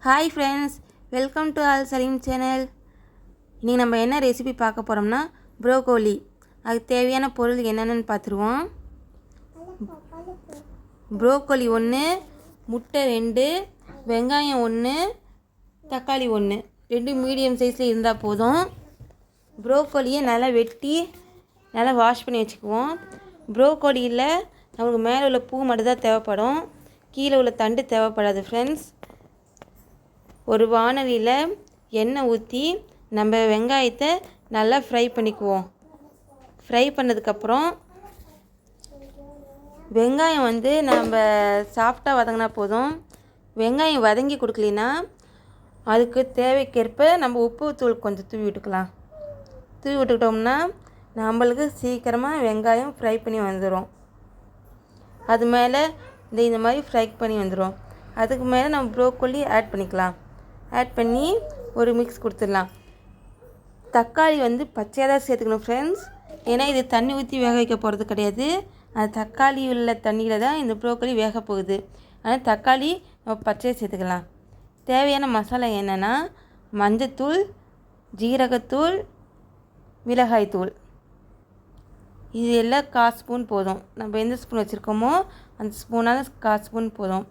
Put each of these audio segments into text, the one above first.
Hi friends, welcome to all Salim channel. இன்றைக்கி நம்ம என்ன ரெசிபி பார்க்க போகிறோம்னா ப்ரோக்கோலி. அதுக்கு தேவையான பொருள் என்னென்னு பார்த்துருவோம். ப்ரோக்கோலி 1, முட்டை 2, வெங்காயம் 1, தக்காளி 1, 2 மீடியம் சைஸில் இருந்தால் போதும். ப்ரோக்கோலியை நல்லா வெட்டி நல்லா வாஷ் பண்ணி வச்சுக்குவோம். ப்ரோக்கோலியில் நமக்கு மேலே உள்ள பூ மட்டும்தான் தேவைப்படும், கீழே உள்ள தண்டு தேவைப்படாது ஃப்ரெண்ட்ஸ். ஒரு வானலியில் எண்ணெய் ஊற்றி நம்ம வெங்காயத்தை நல்லா ஃப்ரை பண்ணிக்குவோம். ஃப்ரை பண்ணதுக்கப்புறம் வெங்காயம் நம்ம சாஃப்டாக வதங்கினா போதும். வெங்காயம் வதங்கி கொடுக்கலின்னா அதுக்கு தேவைக்கேற்ப நம்ம உப்பு தூள் கொஞ்சம் தூவி விட்டுக்கலாம். தூவி விட்டுக்கிட்டோம்னா நம்மளுக்கு சீக்கிரமாக வெங்காயம் ஃப்ரை பண்ணி வந்துடும். அது மேலே இந்த மாதிரி ஃப்ரை பண்ணி வந்துடும். அதுக்கு மேலே நம்ம ப்ரோக்கோலி ஆட் பண்ணிக்கலாம். ஆட் பண்ணி ஒரு மிக்ஸ் கொடுத்துடலாம். தக்காளி பச்சையாக தான் சேர்த்துக்கணும் ஃப்ரெண்ட்ஸ். ஏன்னா இது தண்ணி ஊற்றி வேக வைக்க போகிறது கிடையாது. அது தக்காளி உள்ள தண்ணியில் தான் இந்த ப்ரோக்கோலி வேக போகுது. ஆனால் தக்காளி நம்ம பச்சையாக சேர்த்துக்கலாம். தேவையான மசாலா என்னென்னா மஞ்சத்தூள், ஜீரகத்தூள், மிளகாய்த்தூள். இது எல்லாம் 1/4 ஸ்பூன் போதும். நம்ம எந்த ஸ்பூன் வச்சுருக்கோமோ அந்த ஸ்பூனால் 1/4 ஸ்பூன் போதும்.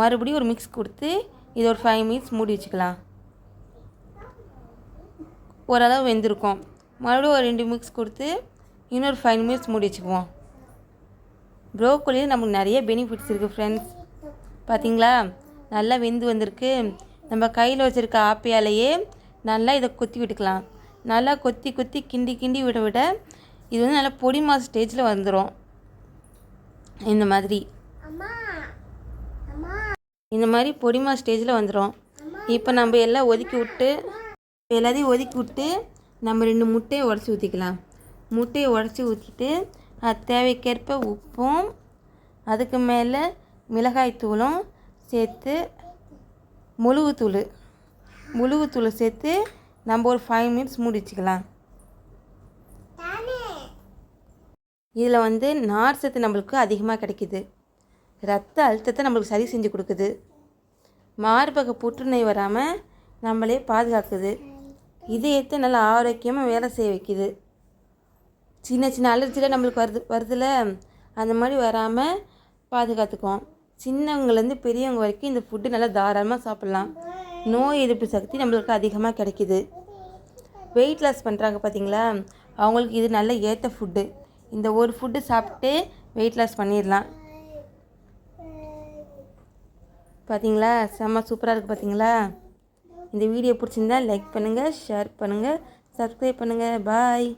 மறுபடியும் ஒரு மிக்ஸ் கொடுத்து இது ஒரு 5 மினிட்ஸ் மூடி வச்சுக்கலாம். ஓரளவு வெந்திருக்கும். மறுபடியும் ஒரு 2 மிக்ஸ் கொடுத்து இன்னொரு 5 மினிட்ஸ் மூடி வச்சுக்குவோம். ப்ரோக்கோலியில் நமக்கு நிறைய பெனிஃபிட்ஸ் இருக்குது ஃப்ரெண்ட்ஸ். பார்த்திங்களா, நல்லா வெந்து வந்திருக்கு. நம்ம கையில் வச்சுருக்க ஆப்பையாலேயே நல்லா இதை கொத்தி விட்டுக்கலாம். நல்லா கொத்தி கொத்தி கிண்டி கிண்டி விட விட இது நல்லா பொடி மாஸ் ஸ்டேஜில் வந்துடும். இந்த மாதிரி பொடிமா ஸ்டேஜில் வந்துடும். இப்போ நம்ம எல்லாம் எல்லாத்தையும் ஒதுக்கி விட்டு நம்ம 2 முட்டையை உடச்சி ஊற்றிக்கலாம். முட்டையை உடச்சி ஊற்றிட்டு அது தேவைக்கேற்ப உப்பும் அதுக்கு மேலே மிளகாய்த்தூளும் சேர்த்து முழுகுத்தூள் சேர்த்து நம்ம ஒரு 5 மினிட்ஸ் மூடி வச்சுக்கலாம். இதில் நார் சத்து நம்மளுக்கு அதிகமாக கிடைக்கிது. ரத்த அழுத்தத்தை நம்மளுக்கு சரி செஞ்சு கொடுக்குது. மார்பக புற்றுநோய் வராமல் நம்மளே பாதுகாக்குது. இதயத்தை நல்லா ஆரோக்கியமாக வேலை செய்ய வைக்குது. சின்ன சின்ன அலர்ஜியில் நம்மளுக்கு வருதுல, அந்த மாதிரி வராமல் பாதுகாத்துக்குவோம். சின்னவங்கலேருந்து பெரியவங்க வரைக்கும் இந்த ஃபுட்டு நல்லா தாராளமாக சாப்பிட்லாம். நோய் எதிர்ப்பு சக்தி நம்மளுக்கு அதிகமாக கிடைக்கிது. வெயிட் லாஸ் பண்ணுறாங்க பார்த்திங்களா, அவங்களுக்கு இது நல்ல ஏற்ற ஃபுட்டு. இந்த ஒரு ஃபுட்டு சாப்பிட்டு வெயிட் லாஸ் பண்ணிடலாம். பார்த்தீங்களா, செம்ம சூப்பராக இருக்குது பார்த்தீங்களா. இந்த வீடியோ பிடிச்சிருந்தா லைக் பண்ணுங்கள், ஷேர் பண்ணுங்கள், சப்ஸ்கிரைப் பண்ணுங்கள். பாய்.